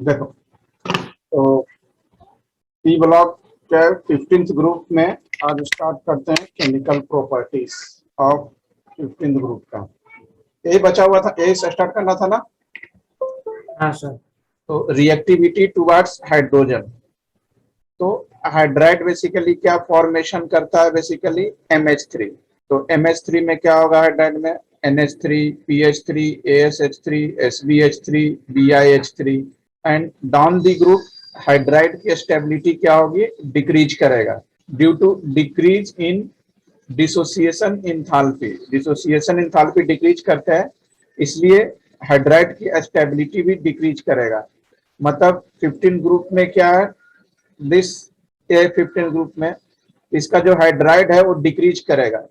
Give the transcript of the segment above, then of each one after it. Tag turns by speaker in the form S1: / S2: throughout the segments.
S1: देखो, तो P block के 15th ग्रुप में आज स्टार्ट करते हैं chemical properties of 15th group का। यही बचा हुआ था, यही स्टार्ट करना था ना।
S2: हाँ सर।
S1: तो रिएक्टिविटी टुवर्ड्स हाइड्रोजन। तो हाइड्राइड बेसिकली क्या फॉर्मेशन करता है? Basically MH3। तो MH3 में क्या होगा? हाइड्राइड में NH3, PH3, ASH3, SBH3, BiH3 and down the group hydride की स्टेबिलिटी क्या होगी? डिक्रीज करेगा due to decrease in dissociation enthalpy. Dissociation enthalpy decrease करता है, इसलिए हाइड्राइड की स्टेबिलिटी भी डिक्रीज करेगा। मतलब 15 ग्रुप में क्या है? दिस A15 ग्रुप में इसका जो हाइड्राइड है वो डिक्रीज करेगा।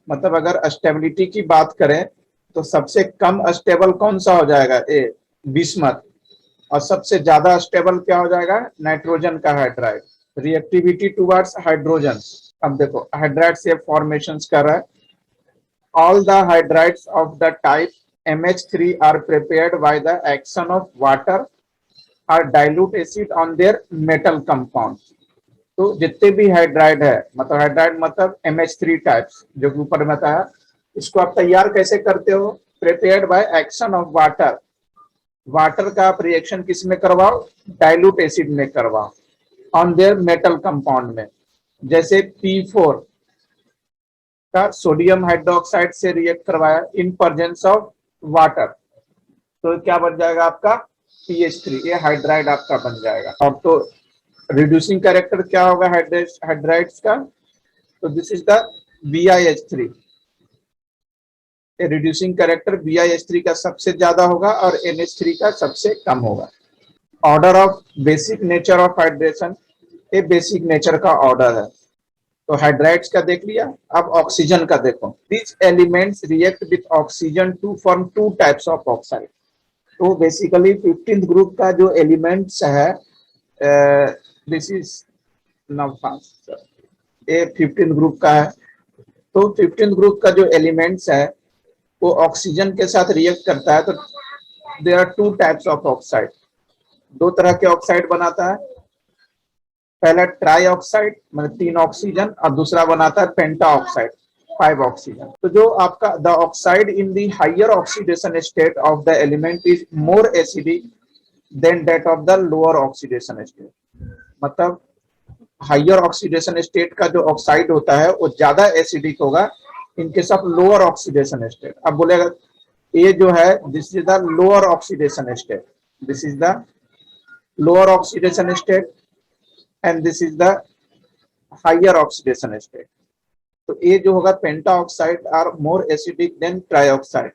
S1: मतलब अगर स्टेबिलिटी की बात करें तो सबसे कम स्टेबल कौन सा हो जाएगा? ए, बिस्मथ। और सबसे ज्यादा स्टेबल क्या हो जाएगा? नाइट्रोजन का हाइड्राइड। Reactivity towards hydrogen. अब देखो हाइड्राइड से फॉर्मेशंस कर रहा है। All the hydrides of the type MH3 are prepared by the action of water और dilute acid on their metal compound. तो जितने भी हाइड्राइड है, मतलब हाइड्राइड मतलब MH3 टाइप्स जो कि ऊपर में था, इसको आप तैयार कैसे करते हो? Prepared by action of water. Water का आप रिएक्शन किस में करवाओ? डाइल्यूट एसिड में करवाओ ऑन देयर मेटल कंपाउंड में। जैसे P4 का सोडियम हाइड्रोक्साइड से रिएक्ट करवाया इन प्रेजेंस ऑफ वाटर, तो क्या बन जाएगा आपका? PH3। ये हाइड्राइड आपका बन जाएगा। अब तो रिड्यूसिंग कैरेक्टर क्या होगा हाइड्राइड्स का? तो this is the BiH3। Reducing character BiH3 का सबसे ज्यादा होगा और NH3 का सबसे कम होगा। Order of basic nature of hydration, ये बेसिक नेचर का ऑर्डर है। तो हाइड्राइड्स का देख लिया, अब ऑक्सीजन का देखो। This elements react with oxygen to form two types of oxide. तो बेसिकली 15th ग्रुप का जो एलिमेंट्स है, दिस इज नाउ ये 15th ग्रुप का है। तो 15th ग्रुप का जो एलिमेंट्स है वो ऑक्सीजन के साथ रिएक्ट करता है। तो there are two types of oxide. दो तरह के ऑक्साइड बनाता है। पहला ट्राई ऑक्साइड मतलब 3 ऑक्सीजन, और दूसरा बनाता है पेंटा ऑक्साइड 5 ऑक्सीजन। तो जो आपका the oxide in the higher oxidation state of the element is more acidic than that of the lower oxidation state. मतलब हायर ऑक्सीडेशन स्टेट का जो ऑक्साइड होता है वो ज्यादा एसिडिक होगा इनके साथ लोअर ऑक्सीडेशन स्टेट। अब बोलेगा ये जो है this is the lower oxidation state, this is the lower oxidation state and this is the higher oxidation state. तो ये जो होगा penta oxide are more acidic than trioxide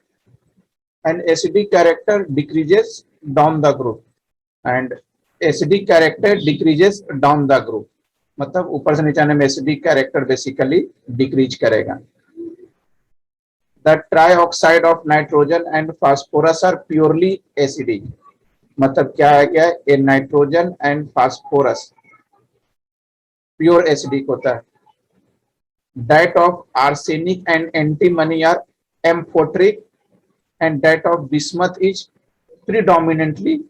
S1: and acidic character decreases down the group and acidic character decreases down the group. मतलब ऊपर से नीचे आने में एसिडिक कैरेक्टर बेसिकली डिक्रीज करेगा। The trioxide of nitrogen and phosphorus are purely acidic. मतलब क्या है? क्या ये nitrogen and phosphorus pure acidic होता है। That of arsenic and antimony are amphoteric and that of bismuth is predominantly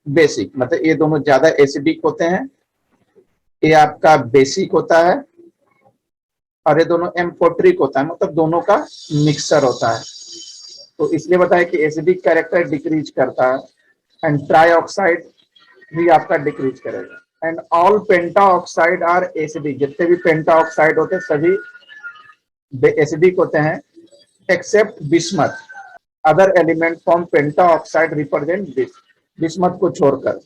S1: basic. मतलब ये दोनों ज्यादा एसिडिक होते हैं, ये आपका बेसिक होता है, और ये दोनों एम्फोट्रिक होता है, मतलब दोनों का मिक्सर होता है। तो इसलिए बताया कि एसिडिक कैरेक्टर डिक्रीज करता है एंड ट्राइऑक्साइड भी आपका डिक्रीज करेगा। And all penta oxide are acidic. जितने भी पेंटा ऑक्साइड होते हैं सभी एसिडिक होते हैं except bismuth. Other element form penta oxide represent this, bismuth को छोड़कर।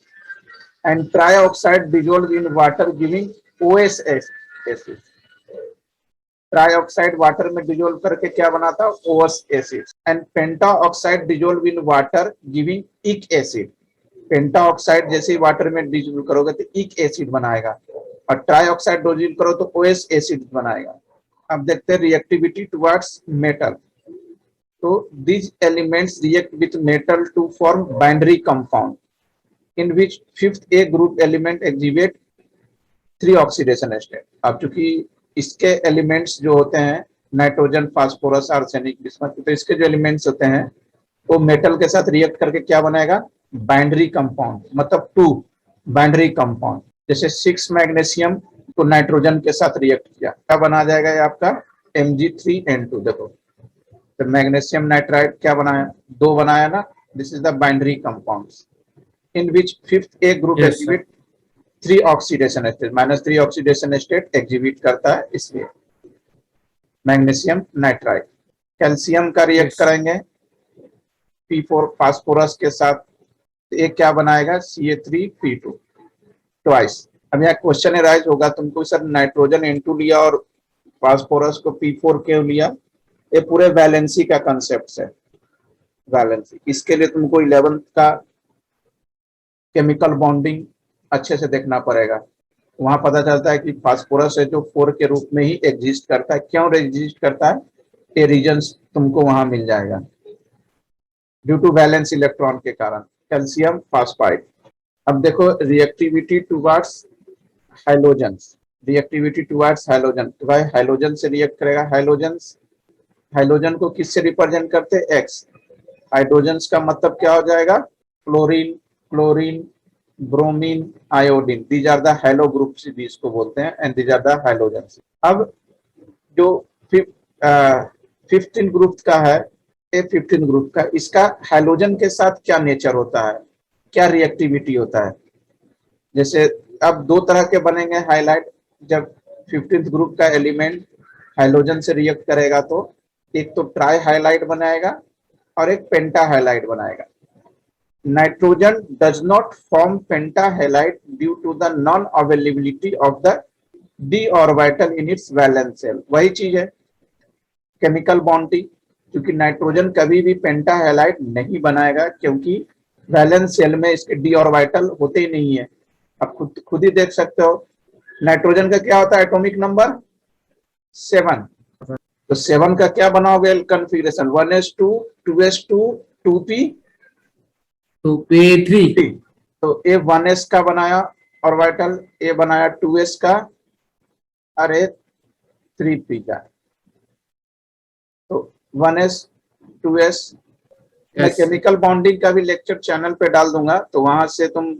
S1: And trioxide dissolve in water giving OH acid. Trioxide water में डिसॉल्व करके क्या बनाता है? OH acid. And penta oxide dissolve in water giving इक एसिड। पेंटा ऑक्साइड जैसे ही वाटर में डिसॉल्व करोगे तो इक एसिड बनाएगा, और ट्राइऑक्साइड डिसॉल्व करो तो OH एसिड बनाएगा। अब देखते हैं रिएक्टिविटी टुवर्ड्स मेटल। तो these elements react with metal to form binary compound in which fifth A group element exhibit 3 oxidation state। अब चूंकि इसके एलिमेंट्स जो होते हैं नाइट्रोजन, फास्फोरस, आर्सेनिक, बिस्मथ, तो इसके जो एलिमेंट्स होते हैं वो मेटल के साथ रिएक्ट करके क्या बनाएगा? बाइंडरी कंपाउंड, मतलब 2 बाइंडरी कंपाउंड, जैसे 6 मैग्नीशियम को नाइट्रोजन के साथ रिएक्ट किया, क्या बना जाएगा ये आपका Mg3N2। देखो तो मैग्नीशियम नाइट्राइड क्या बनाया, 2 बनाया ना, this is the binary compounds in which fifth A group
S2: Yes, sir.
S1: Exhibit 3 oxidation state, -3 oxidation state exhibit करता है, इसलिए मैग्नीशियम नाइट्राइड। कैल्शियम का रिएक्ट
S2: Yes.
S1: करेंगे P4 फास्फोरस के साथ, तो ये क्या बनाएगा Ca3P2 ट्वाइस। अब यहाँ क्वेश्चन राइज होगा तुमको, सर नाइट्रोजन N2 लिया और फास्फोरस को P4 क्यों लिया? ये पूरे वैलेंसी का कंसेप्ट है, वैलेंसी। इसके लिए तुमको 11th का केमिकल बॉन्डिंग अच्छे से देखना पड़ेगा, वहां पता चलता है कि फास्फोरस है जो 4 के रूप में ही एग्जिस्ट करता है। क्यों एग्जिस्ट करता है, ये रीजंस तुमको वहां मिल जाएगा, ड्यू टू वैलेंस इलेक्ट्रॉन के कारण। Calcium phosphide. अब देखो reactivity towards halogens, reactivity towards halogen, तो भाई हाइलोजन से रिएक्ट करेगा। हाइलोजन्स, हाइलोजन को किससे रिप्रेजेंट करते हैं, एक्स। हाइड्रोजन्स का मतलब क्या हो जाएगा, chlorine, chlorine, bromine, iodine, these are the halo groups भी इसको बोलते हैं, and these are the halogens. अब जो 15 ग्रुप का है, ये 15 ग्रुप का, इसका हाइलोजन के साथ क्या नेचर होता है, क्या रिएक्टिविटी होता है। जैसे अब 2 तरह के बनेंगे हाइलाइट, जब 15th ग्रुप का एलिमेंट हाइलोजन से रिएक्ट करेगा तो एक तो ट्राई हाइलाइट बनाएगा और एक पेंटा हाइलाइट बनाएगा। Nitrogen does not form penta halide due to the non availability of the d orbital in its valence shell. वही चीज है केमिकल बॉन्डिंग, क्योंकि नाइट्रोजन कभी भी पेंटा हाइलाइट नहीं बनाएगा, क्योंकि वैलेंस शेल में इसके डी ऑर्बिटल होते ही नहीं है। आप खुद ही देख सकते हो, नाइट्रोजन का क्या होता है एटॉमिक नंबर 7, तो 7 का क्या बनाओगे configuration, 1s2 2s2 2p
S2: 2p3.
S1: तो ए 1s का बनाया ऑर्बिटल, ए बनाया 2s का, अरे 3p का, तो 1s 2s। मैं
S2: Yes.
S1: केमिकल बॉन्डिंग का भी लेक्चर चैनल पे डाल दूंगा, तो वहां से तुम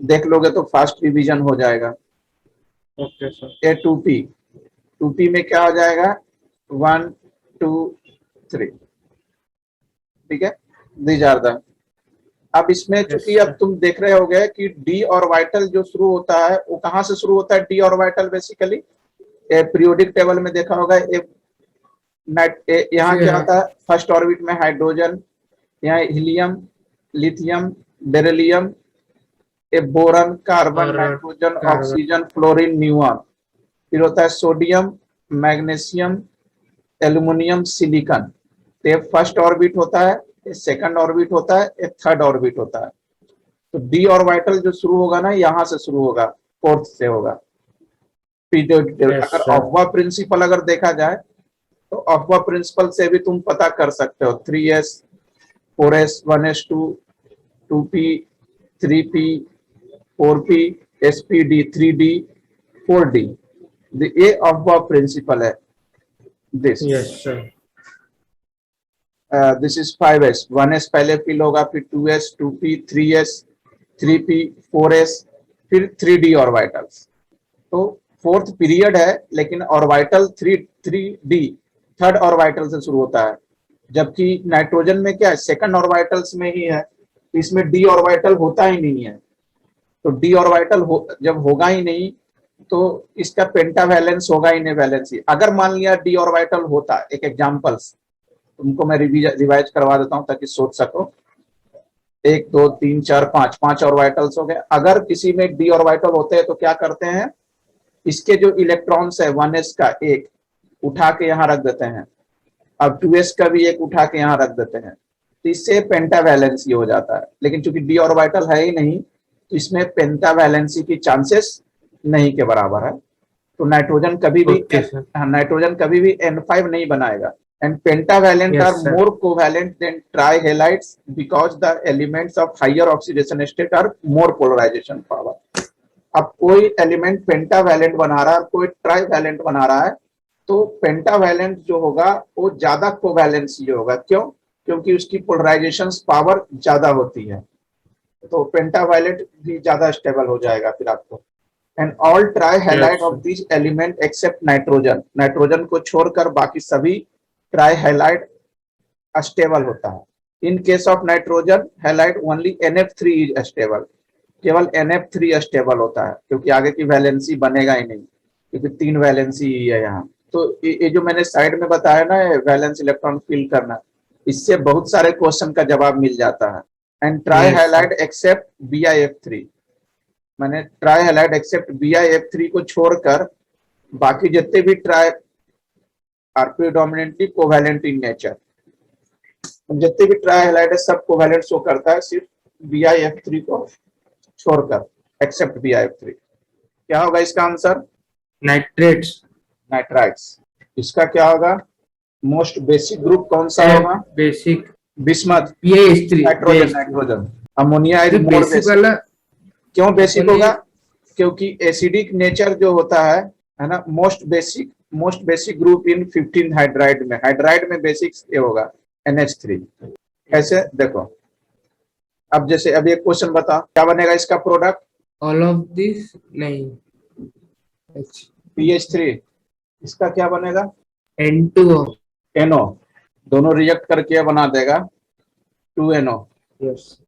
S1: देख लोगे तो फास्ट रिवीजन हो जाएगा।
S2: Okay, sir.
S1: ए 2p, 2p में क्या हो जाएगा 1 2 3, ठीक है, दीज आर द। अब इसमें चूंकि
S2: Yes,
S1: अब
S2: sir.
S1: तुम देख रहे होगे कि डी ऑर्बिटल जो शुरू होता है वो कहाँ से शुरू होता है, D orbital basically periodic table में देखा होगा, यहाँ क्या होता है, फर्स्ट ऑर्बिट में हाइड्रोजन, यहाँ helium, lithium, beryllium, boron, carbon,
S2: Boron,
S1: nitrogen,
S2: carbon.
S1: Oxygen, fluorine, neon. फिर होता है सोडियम, मैग्नीशियम, एल्यूमिनियम, सिलिकॉन। तो ये फर्स्ट ऑर्बिट होता है, ये सेकंड ऑर्बिट होता है, ये थर्ड ऑर्बिट होता है। तो डी ऑर्बिटल जो शुरू होगा ना, यहाँ से शुरू होगा, फोर्थ से होगा पीरियोडिक टेबल।
S2: Yes,
S1: अगर
S2: sir.
S1: ऑफवा प्रिंसिपल अगर देखा जाए तो ऑफवा प्रिंसिपल से भी तुम पता कर सकते हो, 3s 4s 1s2 2p 3p 4p spd 3d 4d, ये ऑफवा प्रिंसिपल है। This
S2: Yes, sir.
S1: This is 5s, 1s पहले फिल होगा, फिर 2s 2p 3s 3p 4s, फिर 3d ऑर्बिटल्स। तो फोर्थ पीरियड है, लेकिन ऑर्बिटल 3d थर्ड ऑर्बिटल से शुरू होता है, जबकि नाइट्रोजन में क्या है सेकंड ऑर्बिटल्स में ही है, तो इसमें डी ऑर्बिटल होता ही नहीं है। तो डी ऑर्बिटल जब होगा ही नहीं तो इसका पेंटावैलेंस होगा ही नहीं, वैलेंस ही। अगर मान लिया डी ऑर्बिटल होता, एक एग्जांपल्स तुमको मैं रिवाइज करवा देता हूं ताकि सोच सको। 1 2 3 4 5, 5 ऑर्बिटल्स हो गए। अगर किसी में डी ऑर्बिटल होते हैं तो क्या करते हैं, इसके जो इलेक्ट्रॉन्स है 1s का एक उठा के यहाँ रख देते हैं, अब 2s का भी एक उठा के यहाँ रख देते हैं, तो इससे पेंटावैलेंसी हो जाता है। लेकिन चूंकि डी ऑर्बिटल है ही नहीं, तो इसमें पेंटावैलेंसी की चांसेस नहीं के बराबर है। तो नाइट्रोजन कभी भी
S2: Okay, sir.
S1: नाइट्रोजन कभी भी N5 नहीं बनाएगा। And pentavalent
S2: Yes,
S1: are
S2: sir.
S1: More covalent than trihalides because the elements of higher oxidation state are more polarization power. अब कोई एलिमेंट पेंटावैलेंट बना रहा है, कोई ट्राइवैलेंट बना रहा है, तो पेंटावैलेंट जो होगा वो ज्यादा कोवैलेंसी होगा। क्यों? क्योंकि उसकी पोलराइजेशन पावर ज्यादा होती है। तो पेंटावायलेट भी ज्यादा स्टेबल हो जाएगा फिर आपको। And all tri halide of this element except nitrogen, nitrogen को छोड़कर बाकी सभी ट्राई हैलाइड स्टेबल होता है। In case of nitrogen halide only NF3 is stable, केवल NF3 स्टेबल होता है, क्योंकि आगे की वैलेंसी बनेगा ही नहीं, क्योंकि 3 वैलेंसी है यहाँ। तो ये जो मैंने साइड में बताया ना, वैलेंस इलेक्ट्रॉन फिल करना, इससे बहुत सारे क्वेश्चन का जवाब मिल जाता है। And try halide accept BiF3, मैंने ट्राई हैलाइड एक्सेप्ट BiF3 को छोड़कर बाकी जितने भी try are predominantly covalent in nature, जितने भी ट्राई हैलाइड है सब कोवैलेंट शो करता है, सिर्फ BiF3 को छोड़कर, एक्सेप्ट BiF3। क्या होगा इसका आंसर?
S2: नाइट्रेट्स।
S1: नाइट्राइट्स। इसका क्या होगा? मोस्ट बेसिक ग्रुप कौन सा होगा?
S2: Basic
S1: bismuth,
S2: BiH3
S1: nitrogen, nitrogen. Ammonia is more
S2: basic
S1: basic.
S2: वाला
S1: क्यों बेसिक
S2: अपने-
S1: होगा? क्योंकि एसिडिक नेचर जो होता है ना, most basic group in 15 hydride में, हाइड्राइड में बेसिक ये होगा NH3। ऐसे देखो, अब जैसे अब एक क्वेश्चन बता, क्या बनेगा इसका प्रोडक्ट?
S2: ऑल ऑफ दिस नहीं
S1: PH3। इसका क्या बनेगा?
S2: N2O।
S1: NO, दोनों रिएक्ट करके बना देगा 2NO।
S2: यस